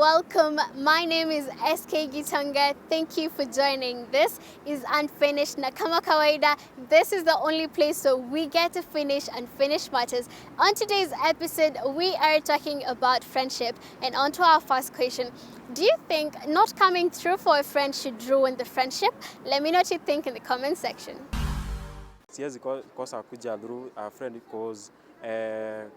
welcome. My name is SK Gitonga. Thank you for joining. This is Unfinished na kama kawaida. This is the only place where we get to finish unfinished matters. On today's episode, we are talking about friendship. And on to our first question. Do you think not coming through for a friend should ruin the friendship? Let me know what you think in the comment section. Siwezi kosa kuja through a friend because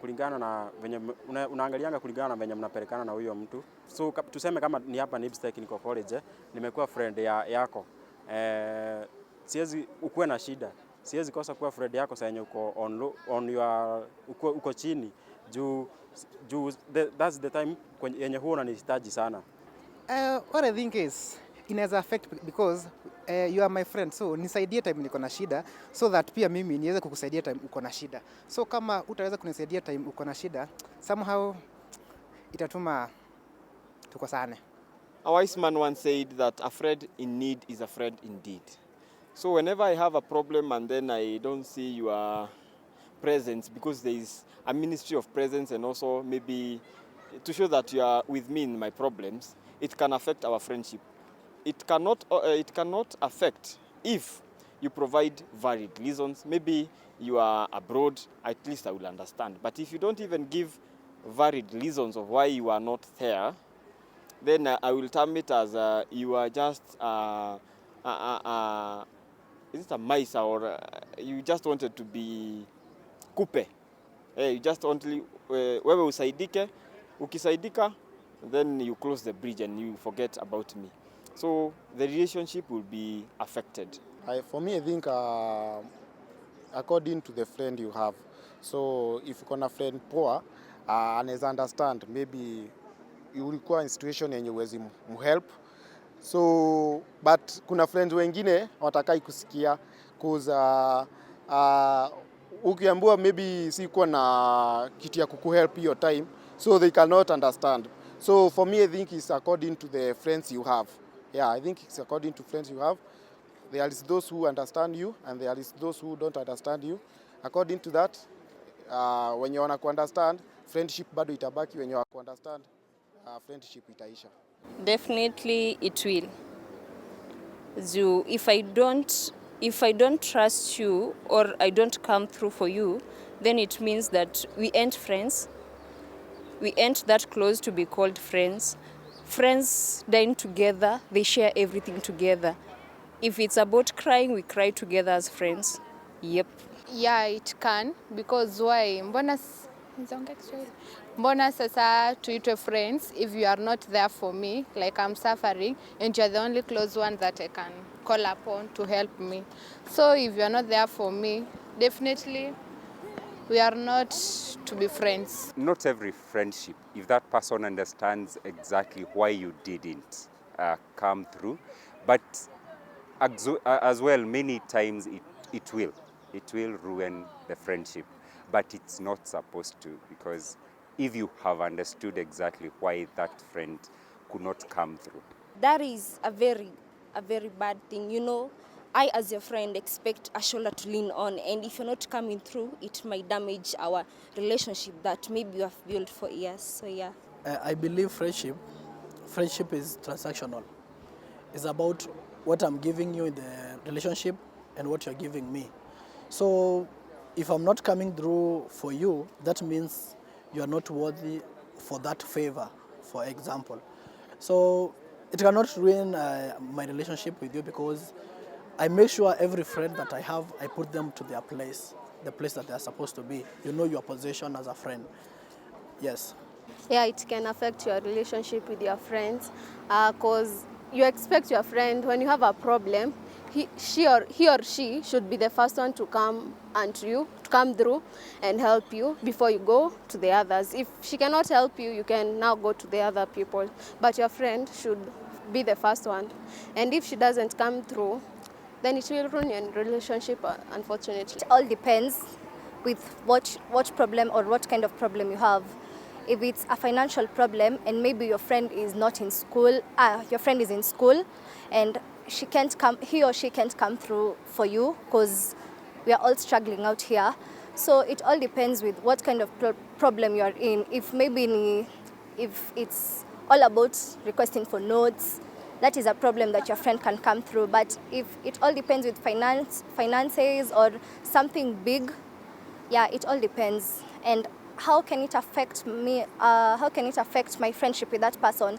kulingana na venye unaangalianga kulingana na venye mnapelekana na huyo mtu. So tuseme kama ni hapa Nipstek niko college, nimekuwa friend yako. Siwezi ukuwe na shida. Siwezi kosa kuwa friend yako sasa yenye uko on your uko chini. That's the time yenye huwa unanihitaji sana. What I think is inaweza affect because you are my friend, so nisaidie time niko na shida so that pia mimi niweze kukusaidia time uko na shida. So kama utaweza kunisaidia time uko na shida, somehow itatuma tukosane. A wise man once said that a friend in need is a friend indeed. So whenever I have a problem and then I don't see your presence, because there is a ministry of presence and also maybe to show that you are with me in my problems, it can affect our friendship. It cannot affect if you provide valid reasons. Maybe you are abroad, at least I will understand. But if you don't even give valid reasons of why you are not there, then I will term it as you are just is it a mice or you just wanted to be kupe. You just only wewe usaidike, ukisaidika, then you close the bridge and you forget about me. So the relationship will be affected. For me, I think according to the friend you have. So if you a friend poor, anaweza understand, maybe you require in situation yenye uwezi mhelp. So but kuna friends wengine watakai kusikia cause ukiambiwa maybe sikuwa na kitu ya kukuhelp hiyo time, so they cannot understand. So for me, I think it's according to the friends you have. Yeah, I think it's according to friends you have. There is those who understand you and there is those who don't understand you. According to that, when you want to understand, friendship bado itabaki. When you want to understand, friendship itaisha. Definitely it will. So if I don't trust you or I don't come through for you, then it means that we ain't friends. We ain't that close to be called friends. Friends dine together, they share everything together. If it's about crying, we cry together as friends. Yep. Yeah, it can, because why? Mbona sasa tuitwe friends if you are not there for me, like I'm suffering, and you're the only close one that I can call upon to help me. So if you are not there for me, definitely we are not to be friends. Not every friendship, if that person understands exactly why you didn't come through, but as well, many times it will ruin the friendship, but it's not supposed to, because if you have understood exactly why that friend could not come through. That is a very bad thing, you know. I, as your friend, expect a shoulder to lean on, and if you're not coming through, it might damage our relationship that maybe you have built for years. So yeah. I believe friendship is transactional. It's about what I'm giving you in the relationship and what you're giving me. So if I'm not coming through for you, that means you're not worthy for that favor, for example. So it cannot ruin my relationship with you, because I make sure every friend that I have, I put them to their place, the place that they're supposed to be. You know your position as a friend. Yes. Yeah, it can affect your relationship with your friends because you expect your friend, when you have a problem, he or she should be the first one to come through and help you before you go to the others. If she cannot help you, you can now go to the other people. But your friend should be the first one. And if she doesn't come through, then it will ruin your relationship, unfortunately. It all depends with what problem or what kind of problem you have. If it's a financial problem and maybe your friend is not in school, your friend is in school and he or she can't come through for you because we are all struggling out here. So it all depends with what kind of problem you are in. If it's all about requesting for notes, that is a problem that your friend can come through. But if it all depends with finances or something big, yeah, it all depends. And how can it affect me? How can it affect my friendship with that person?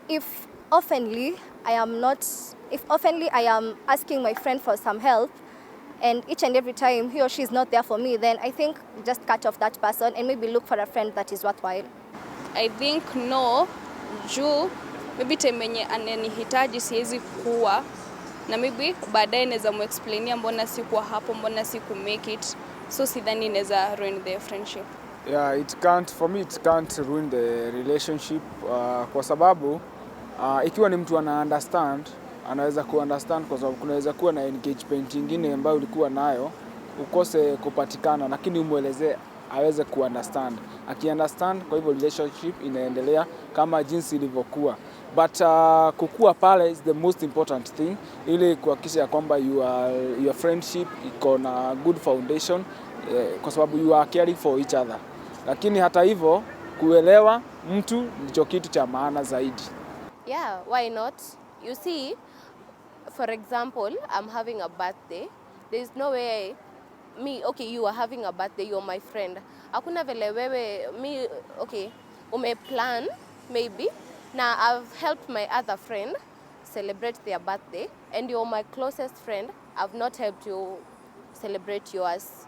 If oftenly I am asking my friend for some help, and each and every time he or she is not there for me, then I think just cut off that person and maybe look for a friend that is worthwhile. I think no, juu maybe time yenye ananihitaji siwezi kuwa na maybe baadaye naweza muexplainia mbona sikuwa hapo, mbona siku make it, so sidhani inaweza ruin the friendship. Yeah, for me it can't ruin the relationship kwa sababu ikiwa ni mtu ana understand, anaweza understand kwa sababu kunaweza kuwa na engagement nyingine ambayo ulikuwa nayo ukose kupatikana, lakini umuelezee aweze understand. Aki-understand, kwa hivyo relationship inaendelea kama jinsi ilivyokuwa. But kukua pale is the most important thing, ili kuhakikisha kwamba your friendship iko na good foundation, kwa sababu you are caring for each other. Lakini hata hivyo kuelewa mtu ndicho kitu cha maana zaidi. Yeah, why not? You see, for example, I'm having a birthday. There's no way you are having a birthday, you're my friend. Hakuna vile wewe, umeplan, maybe. Now I've helped my other friend celebrate their birthday, and you're my closest friend. I've not helped you celebrate yours.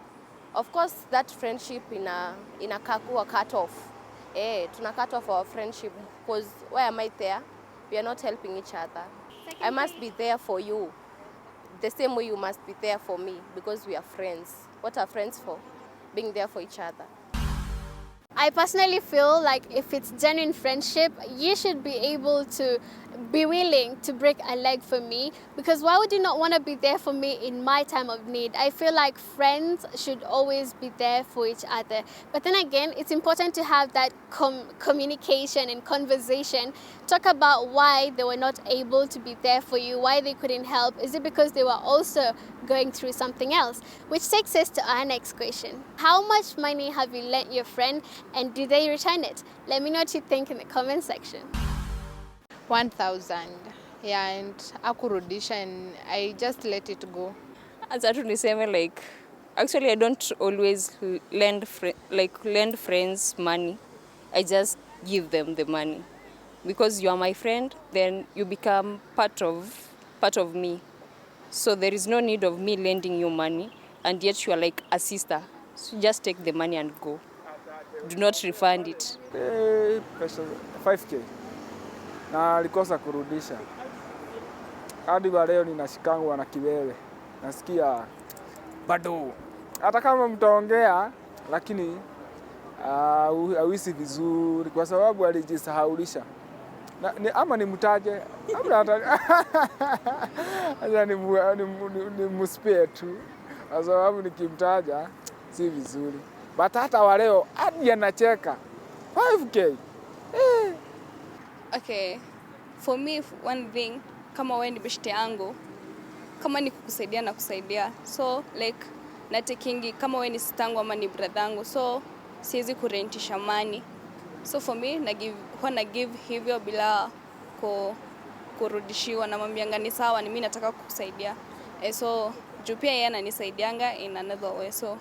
Of course, that friendship inakaa kuwa cut off. Tuna cut off our friendship because why am I there? We are not helping each other. I must be there for you the same way you must be there for me, because we are friends. What are friends for? Being there for each other. I personally feel like if it's genuine friendship, you should be able to be willing to break a leg for me, because why would you not want to be there for me in my time of need? I feel like friends should always be there for each other. But then again, it's important to have that communication and conversation. Talk about why they were not able to be there for you, why they couldn't help. Is it because they were also going through something else? Which takes us to our next question. How much money have you lent your friend, and do they return it? Let me know what you think in the comment section. 1,000. Yeah, and akurudisha, and I just let it go. Acha tu niseme, like, actually I don't always lend friends money. I just give them the money. Because you are my friend, then you become part of me. So there is no need of me lending you money, and yet you are like a sister. So just take the money and go. Do not refund it. 5K. Na alikosa kurudisha. Hadi wa leo ninashikangwa na kiwewe. Nasikia bado. Hata kama mtaongea, lakini hauhisi vizuri kwa sababu alijisahaulisha. Ama nimtaje, ama ni muspare tu. Kwa sababu nikimtaja si vizuri. But hata wa leo hadi anacheka. 5K. Okay, for me, one thing, kama wewe ni beshte yangu, kama ni kukusaidia na kusaidia. So like natekingi kama wewe ni sistangu ama ni brother yangu, so siwezi kurentisha money. So for me na give hivyo bila kurudishiwa, na mwambianga ni sawa, ni mimi nataka kukusaidia. So juu pia yeye ananisaidianga in another way, so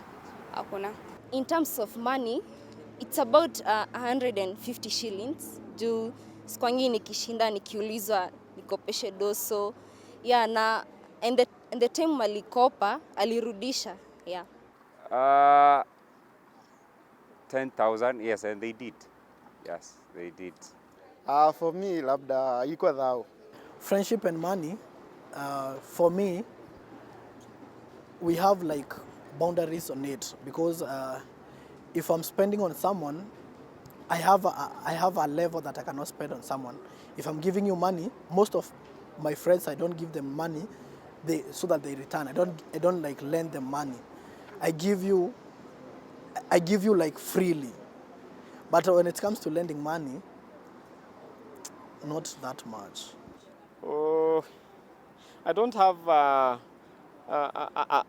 hakuna. In terms of money, it's about 150 shillings. Juu sikwangi nikishinda nikiulizwa nikopeshe doso. Yeah, na and the time alikopa alirudisha. Yeah. 10,000, yes, and they did. Yes, they did. For me, labda iko dhao. Friendship and money, for me, we have like boundaries on it, because if I'm spending on someone, I have a level that I cannot spend on someone. If I'm giving you money, most of my friends, I don't give them money so that they return. I don't like lend them money. I give you like freely. But when it comes to lending money, not that much. Oh, I don't have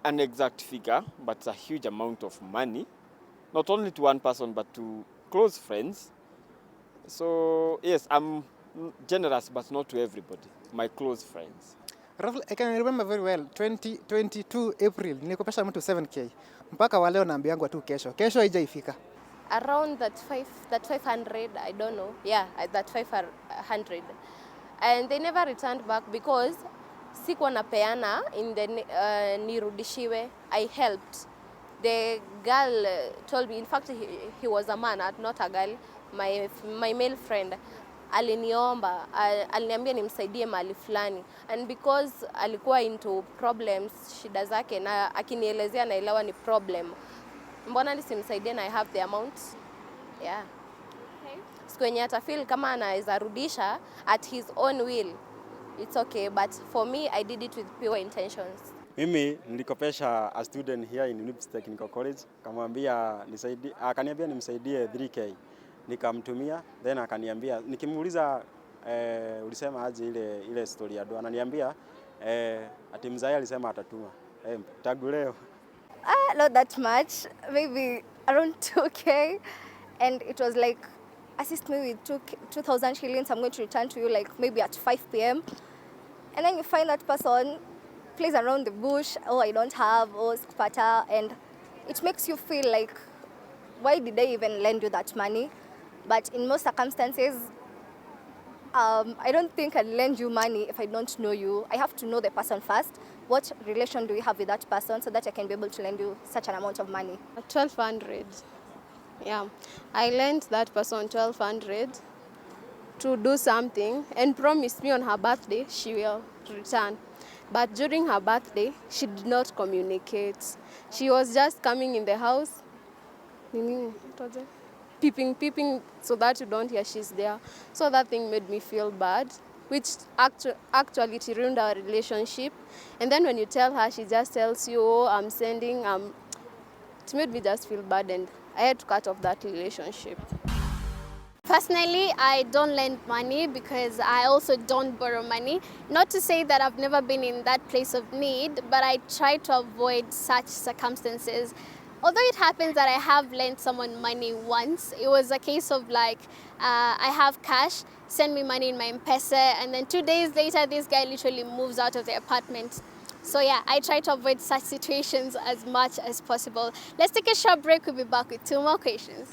an exact figure, but it's a huge amount of money. Not only to one person, but to close friends. So yes, I'm generous, but not to everybody. My close friends. Roughly, I can remember very well 2022 April nilikopesha mtu 7k mpaka waleo naambiangwa tu kesho haijaifika. Around that 500, I don't know. Yeah, that 500. And they never returned back because sikuwa napeana in the nirudishiwe. I helped. The girl told me, in fact he was a man, not a girl, my male friend. Aliniomba, aliniambia nimsaidie mahali fulani, and because alikuwa into problems, shida zake, na akinielezea naelewa ni problem, mbona nisimsaidie na I have the amount. Yeah. Okay. Siku yenye atafeel kama anaweza rudisha at his own will, it's okay, but for me I did it with pure intentions. Mimi nilikopesha a student here in Y254 Technical College, akaniambia nimsaidie 3k. Nikamtumia, then akaniambia, nikimuuliza ulisema aje ile story ya doa, ananiambia ati mzee alisema atatuma. Tangu leo. Not that much, maybe around 2k, and it was like, assist me with 2,000 shillings, I'm going to return to you like maybe at 5 p.m. And then you find that person plays around the bush, oh I don't have, oh spata, and it makes you feel like, why did I even lend you that money? But in most circumstances, I don't think I'd lend you money if I don't know you. I have to know the person first. What relation do we have with that person so that I can be able to lend you such an amount of money? 1,200. Yeah, I lent that person 1,200 to do something and promised me on her birthday she will return. But during her birthday, she did not communicate. She was just coming in the house, peeping so that you don't hear she's there. So that thing made me feel bad, which actually it ruined our relationship. And then when you tell her, she just tells you, oh, I'm sending, it made me just feel bad, and I had to cut off that relationship. Personally, I don't lend money because I also don't borrow money. Not to say that I've never been in that place of need, but I try to avoid such circumstances. Although it happens that I have lent someone money once, it was a case of like, I have cash, send me money in my M-Pesa, and then 2 days later, this guy literally moves out of the apartment. So yeah, I try to avoid such situations as much as possible. Let's take a short break, we'll be back with 2 more questions.